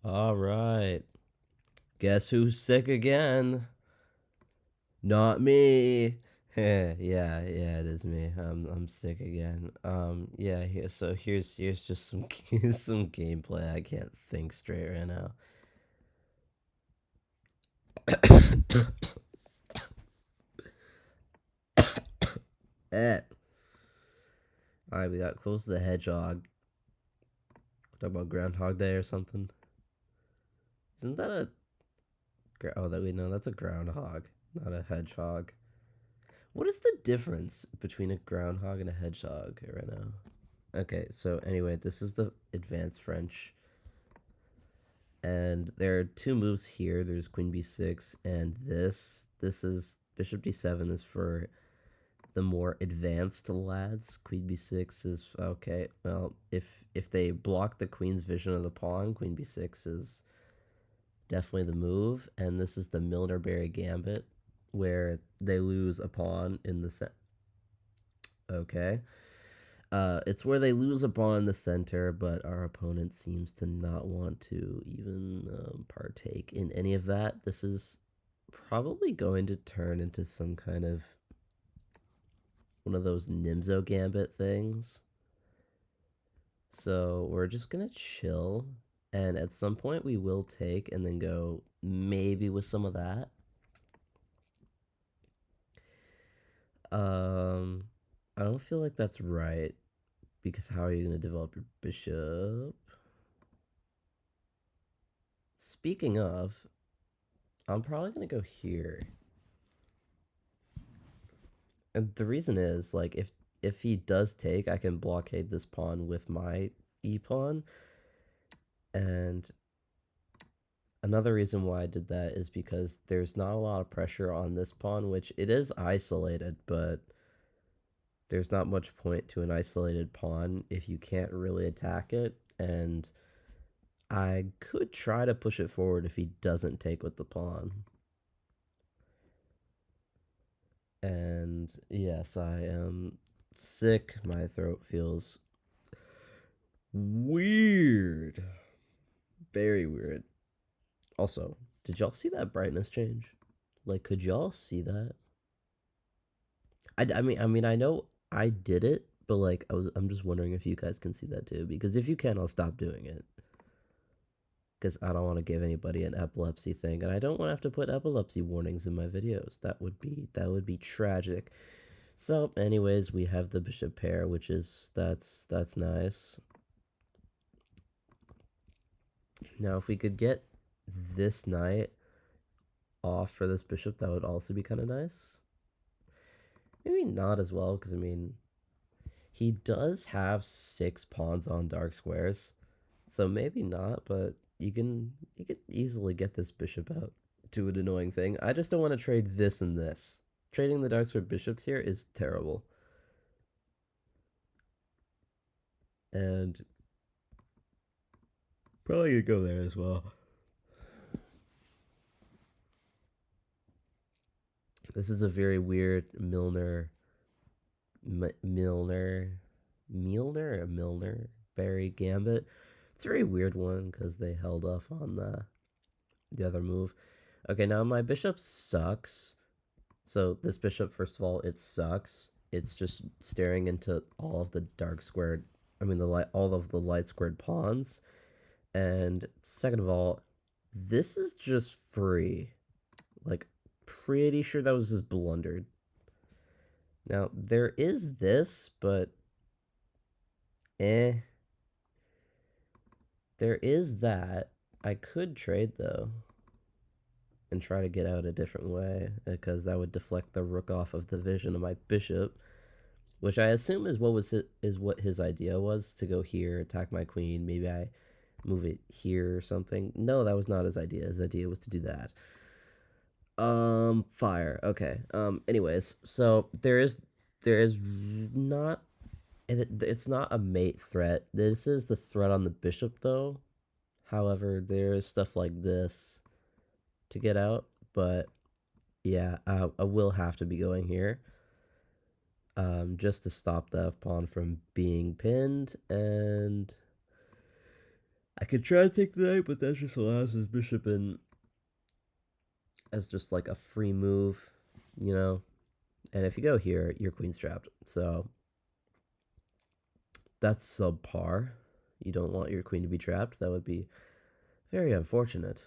All right. Guess who's sick again? Not me. Yeah, it is me. I'm sick again. Yeah. Here's just some here's some gameplay. I can't think straight right now. Eh. All right, we got Close to the Hedgehog. Talk about Groundhog Day or something. Isn't that a? Oh, that we know that's a groundhog, not a hedgehog. What is the difference between a groundhog and a hedgehog right now? Okay, so anyway, this is the advanced French. And there are two moves here. There's Queen B6 and this. This is Bishop D7 is for the more advanced lads. Queen B6 is okay. Well, if they block the queen's vision of the pawn, Queen B6 is definitely the move. And this is the Milner-Berry Gambit, where they lose a pawn in the set. Okay. It's where they lose a pawn in the center, but our opponent seems to not want to even partake in any of that. This is probably going to turn into some kind of one of those Nimzo Gambit things. So we're just going to chill, and at some point we will take and then go maybe with some of that. I don't feel like that's right, because how are you going to develop your bishop? Speaking of, I'm probably going to go here. And the reason is, like, if he does take, I can blockade this pawn with my e-pawn. And another reason why I did that is because there's not a lot of pressure on this pawn, which it is isolated, but there's not much point to an isolated pawn if you can't really attack it. And I could try to push it forward if he doesn't take with the pawn. And yes, I am sick. My throat feels weird. Very weird. Also, did y'all see that brightness change? Like, could y'all see that? I mean, I know I did it, but like, I'm just wondering if you guys can see that too. Because if you can, I'll stop doing it. Because I don't want to give anybody an epilepsy thing, and I don't want to have to put epilepsy warnings in my videos. That would be tragic. So, anyways, we have the bishop pair, which is that's nice. Now, if we could get this knight off for this bishop, that would also be kind of nice. Maybe not as well, because I mean, he does have 6 pawns on dark squares, so maybe not. But you could easily get this bishop out to an annoying thing. I just don't want to trade this and this. Trading the dark square bishops here is terrible. And probably gonna go there as well. This is a very weird Milner Berry Gambit. It's a very weird one because they held off on the other move. Okay, now my bishop sucks. So this bishop, first of all, it sucks. It's just staring into all of the dark squared, all of the light squared pawns. And second of all, this is just free. Like, pretty sure that was just blundered. Now, there is this, but there is that. I could trade, though, and try to get out a different way, because that would deflect the rook off of the vision of my bishop, which I assume is what his idea was, to go here, attack my queen. Maybe I move it here or something. No, that was not his idea. His idea was to do that. Fire. Okay. Anyways, so there is not, it's not a mate threat. This is the threat on the bishop, though. However, there is stuff like this to get out, but yeah, I will have to be going here, just to stop the f pawn from being pinned. And I could try to take the knight, but that just allows his bishop in as just like a free move, you know? And if you go here, your queen's trapped. So that's subpar. You don't want your queen to be trapped. That would be very unfortunate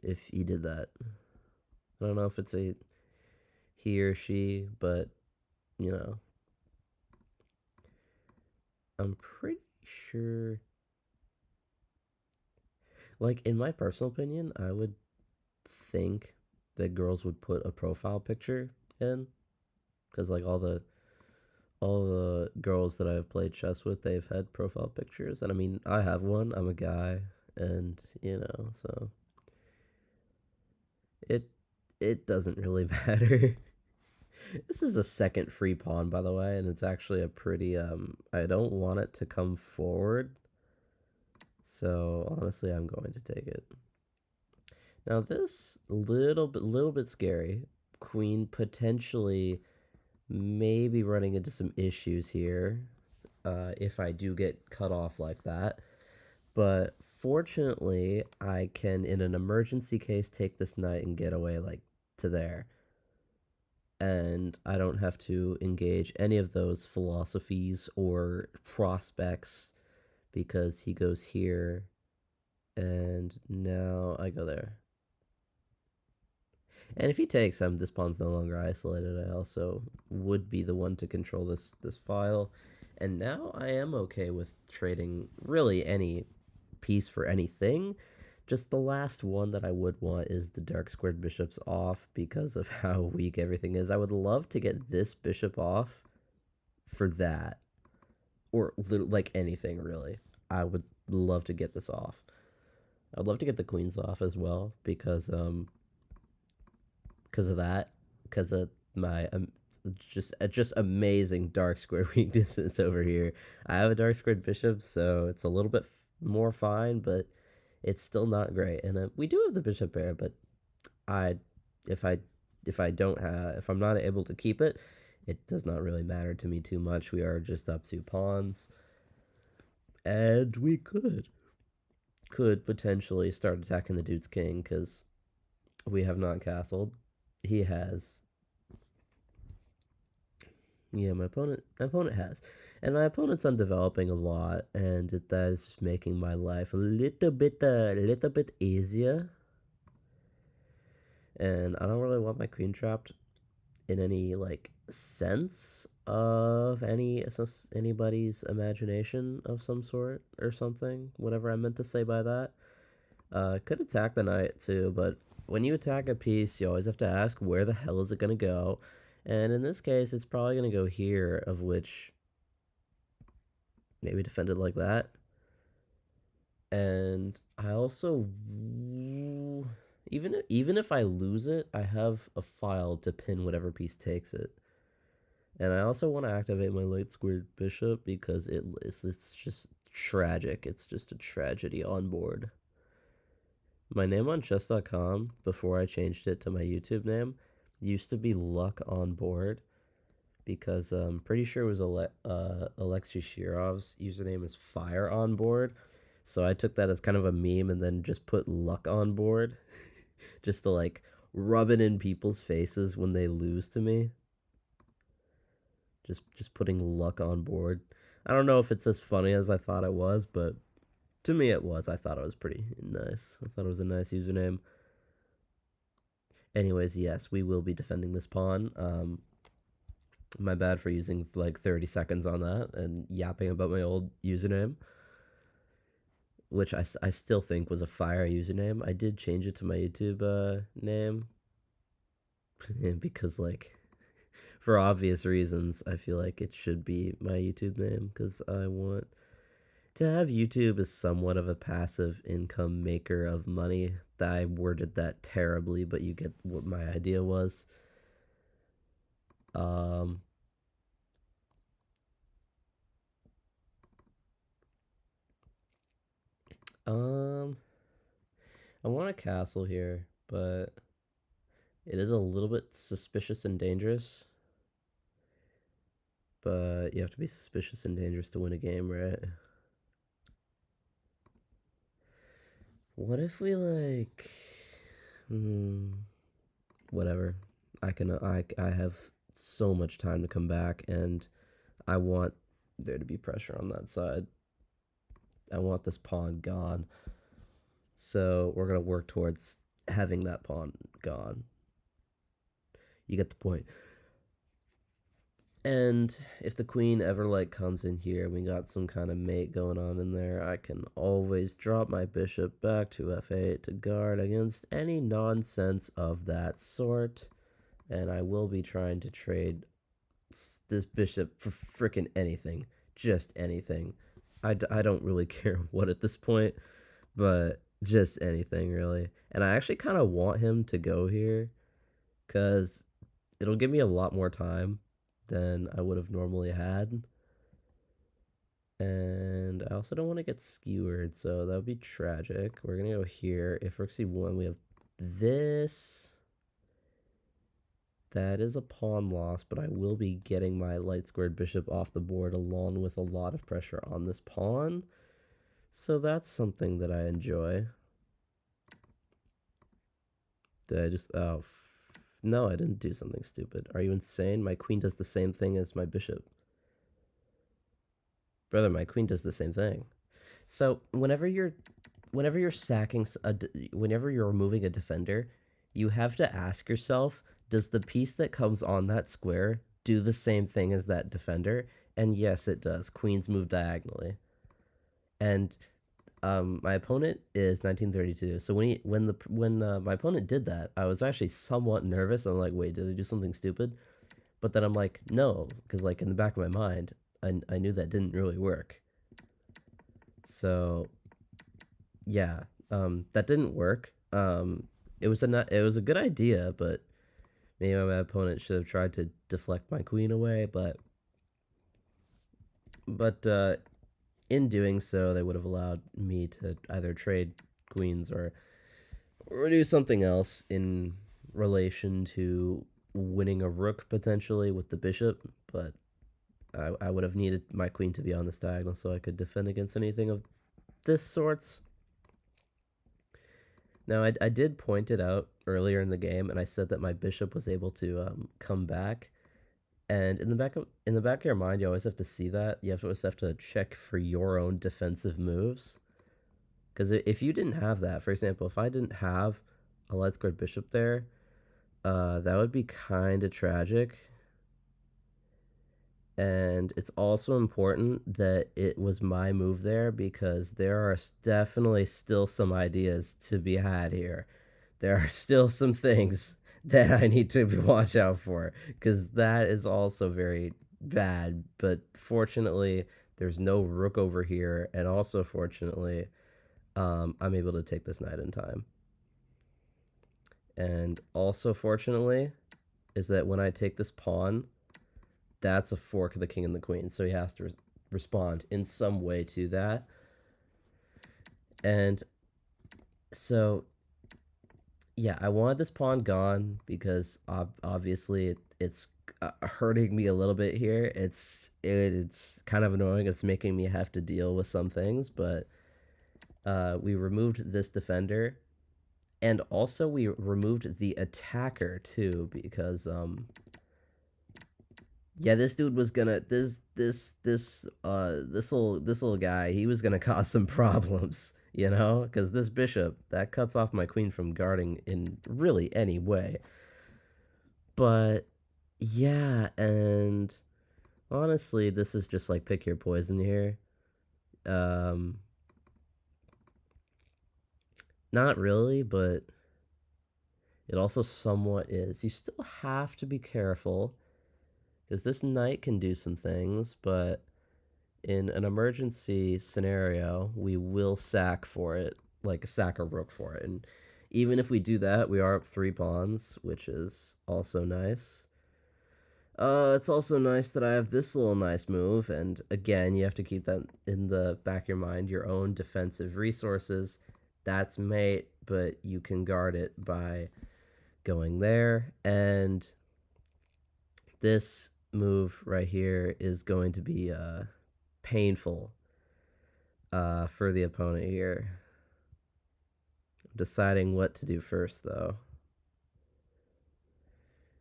if he did that. I don't know if it's a he or she, but, you know, I'm pretty sure. Like, in my personal opinion, I would think that girls would put a profile picture in, because like all the girls that I've played chess with, they've had profile pictures, and I mean, I have one. I'm a guy, and so it it doesn't really matter. This is a second free pawn, by the way, and it's actually a pretty I don't want it to come forward, so honestly, I'm going to take it. Now this little bit scary. Queen potentially maybe running into some issues here if I do get cut off like that. But fortunately, I can, in an emergency case, take this knight and get away like to there. And I don't have to engage any of those philosophies or prospects because he goes here and now I go there. And if he takes him, this pawn's no longer isolated. I also would be the one to control this file. And now I am okay with trading really any piece for anything. Just the last one that I would want is the dark squared bishops off because of how weak everything is. I would love to get this bishop off for that. Or like anything, really. I would love to get this off. I'd love to get the queens off as well because of that, because of my just amazing dark square weaknesses over here. I have a dark squared bishop, so it's a little bit more fine, but it's still not great. And we do have the bishop pair, but I if I if I'm not able to keep it, it does not really matter to me too much. We are just up 2 pawns, and we could potentially start attacking the dude's king because we have not castled. He has. Yeah, my opponent has. And my opponent's undeveloping a lot, and that is just making my life a little bit easier. And I don't really want my queen trapped in any like sense of anybody's imagination of some sort or something. Whatever I meant to say by that. Could attack the knight too, but when you attack a piece, you always have to ask where the hell is it gonna go. And in this case, it's probably gonna go here, of which maybe defend it like that. And I also, even if I lose it, I have a file to pin whatever piece takes it. And I also want to activate my light squared bishop because it's just tragic. It's just a tragedy on board. My name on chess.com, before I changed it to my YouTube name, used to be Luck on Board because I'm pretty sure it was Alexei Shirov's username is Fire on Board. So I took that as kind of a meme and then just put Luck on Board just to like rub it in people's faces when they lose to me. Just putting Luck on Board. I don't know if it's as funny as I thought it was, but to me it was. I thought it was pretty nice. I thought it was a nice username. Anyways, yes, we will be defending this pawn. My bad for using like 30 seconds on that and yapping about my old username, which I still think was a fire username. I did change it to my YouTube name because, like, for obvious reasons, I feel like it should be my YouTube name because I want to have YouTube as somewhat of a passive income maker of money. I worded that terribly, but you get what my idea was. Um, um, I want a castle here, but it is a little bit suspicious and dangerous. But you have to be suspicious and dangerous to win a game, right? What if we like, whatever. I have so much time to come back, and I want there to be pressure on that side. I want this pawn gone. So we're gonna work towards having that pawn gone. You get the point. And if the queen ever like comes in here, we got some kind of mate going on in there, I can always drop my bishop back to f8 to guard against any nonsense of that sort. And I will be trying to trade this bishop for freaking anything. Just anything. I don't really care what at this point, but just anything really. And I actually kind of want him to go here because it'll give me a lot more time than I would have normally had. And I also don't want to get skewered, so that would be tragic. We're going to go here. If rook c1, we have this. That is a pawn loss, but I will be getting my light squared bishop off the board along with a lot of pressure on this pawn. So that's something that I enjoy. Did I just... Oh, no, I didn't do something stupid. Are you insane? My queen does the same thing as my bishop. Brother, my queen does the same thing. So whenever you're sacking whenever you're removing a defender, you have to ask yourself, does the piece that comes on that square do the same thing as that defender? And yes, it does. Queens move diagonally. And my opponent is 1932. So when my opponent did that, I was actually somewhat nervous. I'm like, wait, did they do something stupid? But then I'm like, no, because like in the back of my mind, I knew that didn't really work. So yeah, that didn't work. It was a good idea, but maybe my opponent should have tried to deflect my queen away. But in doing so, they would have allowed me to either trade queens or do something else in relation to winning a rook potentially with the bishop. But I would have needed my queen to be on this diagonal so I could defend against anything of this sorts. Now, I did point it out earlier in the game, and I said that my bishop was able to come back. And in the back of your mind, you always have to see that. You always have to check for your own defensive moves. Because if you didn't have that, for example, if I didn't have a light squared bishop there, that would be kind of tragic. And it's also important that it was my move there because there are definitely still some ideas to be had here. There are still some things that I need to watch out for because that is also very bad. But fortunately, there's no rook over here, and also fortunately, I'm able to take this knight in time. And also fortunately, is that when I take this pawn, that's a fork of the king and the queen, so he has to respond in some way to that. And so yeah, I wanted this pawn gone because obviously it's hurting me a little bit here. It's kind of annoying. It's making me have to deal with some things, but we removed this defender, and also we removed the attacker too because yeah, this dude was gonna this little guy, he was gonna cause some problems, you know, because this bishop that cuts off my queen from guarding in really any way. But yeah, and honestly, this is just like pick your poison here. Um, Not really, but it also somewhat is. You still have to be careful because this knight can do some things, but in an emergency scenario, we will sack for it, like sack a rook for it. And even if we do that, we are up 3 pawns, which is also nice. It's also nice that I have this little nice move, and again, you have to keep that in the back of your mind, your own defensive resources. That's mate, but you can guard it by going there, and this move right here is going to be painful for the opponent here. deciding what to do first, though.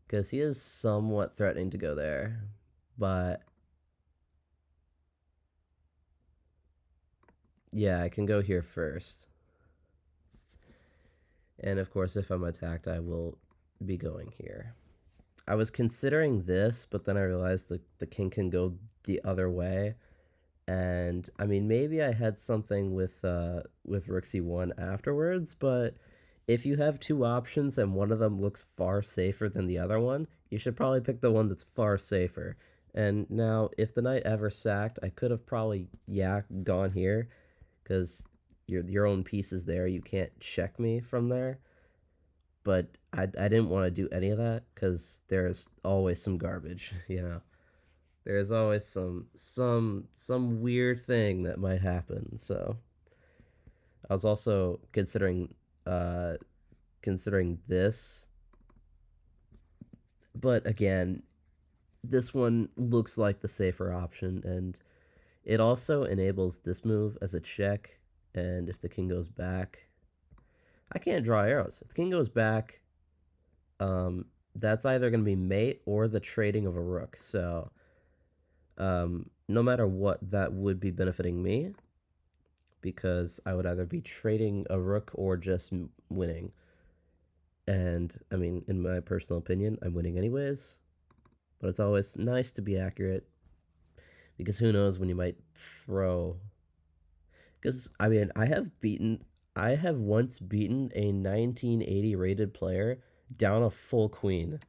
Because he is somewhat threatening to go there. But yeah, I can go here first. And of course, if I'm attacked, I will be going here. I was considering this, but then I realized the king can go the other way. And I mean, maybe I had something with rook c1 afterwards, but if you have two options and one of them looks far safer than the other one, you should probably pick the one that's far safer. And now, if the knight ever sacked, I could have probably, yeah, gone here, because your own piece is there. You can't check me from there. But I didn't want to do any of that because there's always some garbage, you know. There's always some weird thing that might happen. So I was also uh considering this, but again, this one looks like the safer option, and it also enables this move as a check. And if the king goes back, I can't draw arrows. If the king goes back, that's either going to be mate or the trading of a rook. So no matter what, that would be benefiting me because I would either be trading a rook or just winning. And I mean, in my personal opinion, I'm winning anyways. But it's always nice to be accurate because who knows when you might throw. Because I mean, I have once beaten a 1980 rated player down a full queen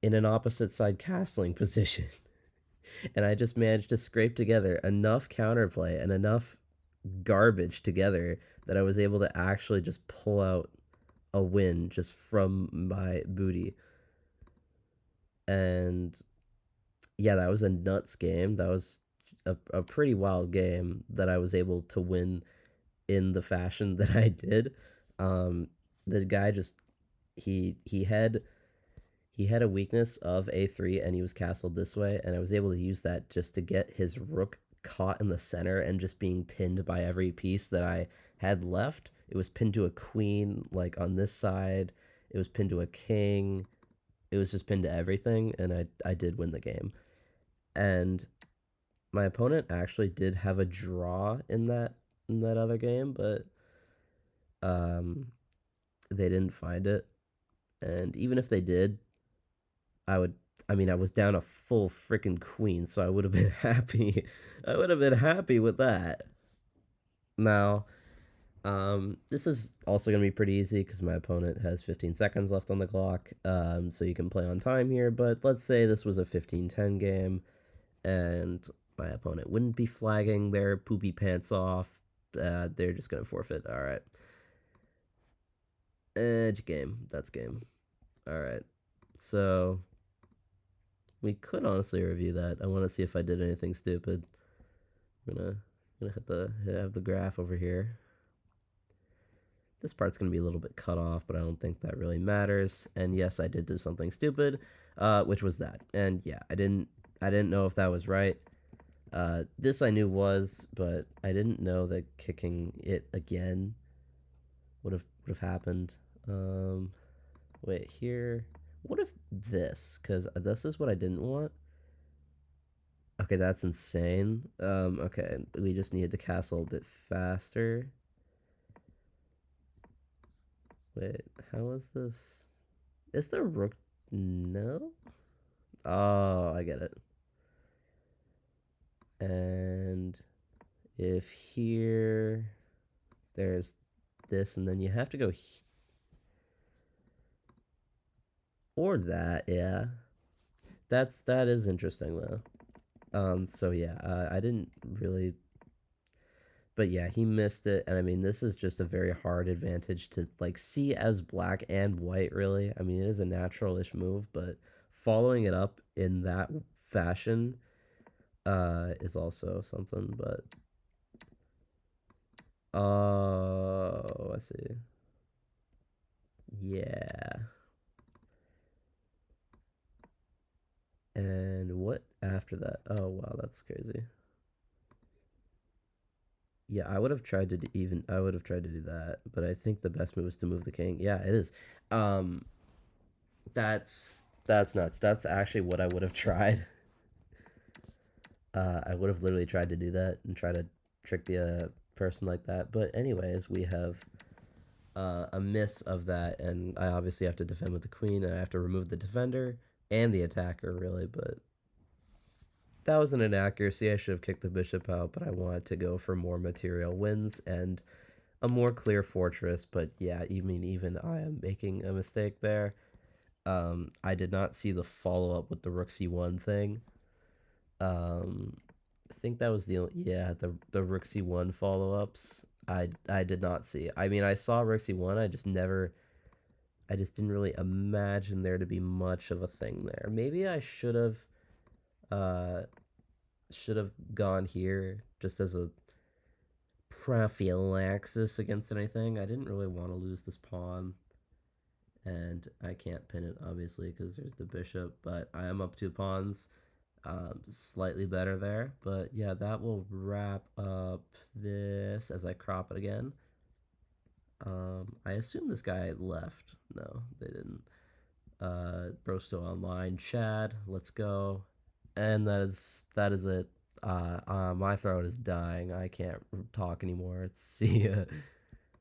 in an opposite side castling position. And I just managed to scrape together enough counterplay and enough garbage together that I was able to actually just pull out a win just from my booty. And yeah, that was a nuts game. That was a pretty wild game that I was able to win in the fashion that I did. Um, the guy just he had a weakness of a3 and he was castled this way, and I was able to use that just to get his rook caught in the center and just being pinned by every piece that I had left. It was pinned to a queen like on this side. It was pinned to a king. It was just pinned to everything, and I did win the game. And my opponent actually did have a draw in that other game, but um they didn't find it. And even if they did, I would I mean, I was down a full freaking queen, so I would have been happy. I would have been happy with that. Now, this is also going to be pretty easy because my opponent has 15 seconds left on the clock, so you can play on time here. But let's say this was a 15-10 game, and my opponent wouldn't be flagging their poopy pants off. They're just going to forfeit. All right. Edge game. That's game. All right. So we could honestly review that. I want to see if I did anything stupid. I'm gonna have the graph over here. This part's gonna be a little bit cut off, but I don't think that really matters. And yes, I did do something stupid, which was that. And yeah, I didn't know if that was right. This I knew was, but I didn't know that kicking it again would have happened. Wait here. What if this? Because this is what I didn't want. Okay, that's insane. Okay, we just needed to castle a bit faster. Wait, how is this? Is there rook? No? Oh, I get it. And if here, there's this, and then you have to go or that, yeah. That is interesting though. So yeah, I didn't really, but yeah, he missed it, and I mean, this is just a very hard advantage to like see as black and white. Really, I mean, it is a natural-ish move, but following it up in that fashion is also something. But oh, I see. Yeah. And what after that? Oh wow, that's crazy. Yeah, I would have tried to do that, but I think the best move is to move the king. Yeah, it is. Um, that's nuts. That's actually what I would have tried. I would have literally tried to do that and try to trick the person like that. But anyways, we have a miss of that, and I obviously have to defend with the queen, and I have to remove the defender and the attacker, really. But that was an inaccuracy. I should have kicked the bishop out, but I wanted to go for more material wins and a more clear fortress. But yeah, even I am making a mistake there. I did not see the follow up with the rook c1 thing. I think that was the rook c1 follow ups. I did not see. I mean, I saw rook c1. I just didn't really imagine there to be much of a thing there. Maybe I uh should have gone here just as a prophylaxis against anything. I didn't really want to lose this pawn, and I can't pin it obviously because there's the bishop. But I am up 2 pawns, slightly better there. But yeah, that will wrap up this as I crop it again. I assume this guy left. No, they didn't. Bro still online. Chad, let's go. And that is it. My throat is dying. I can't talk anymore. See ya.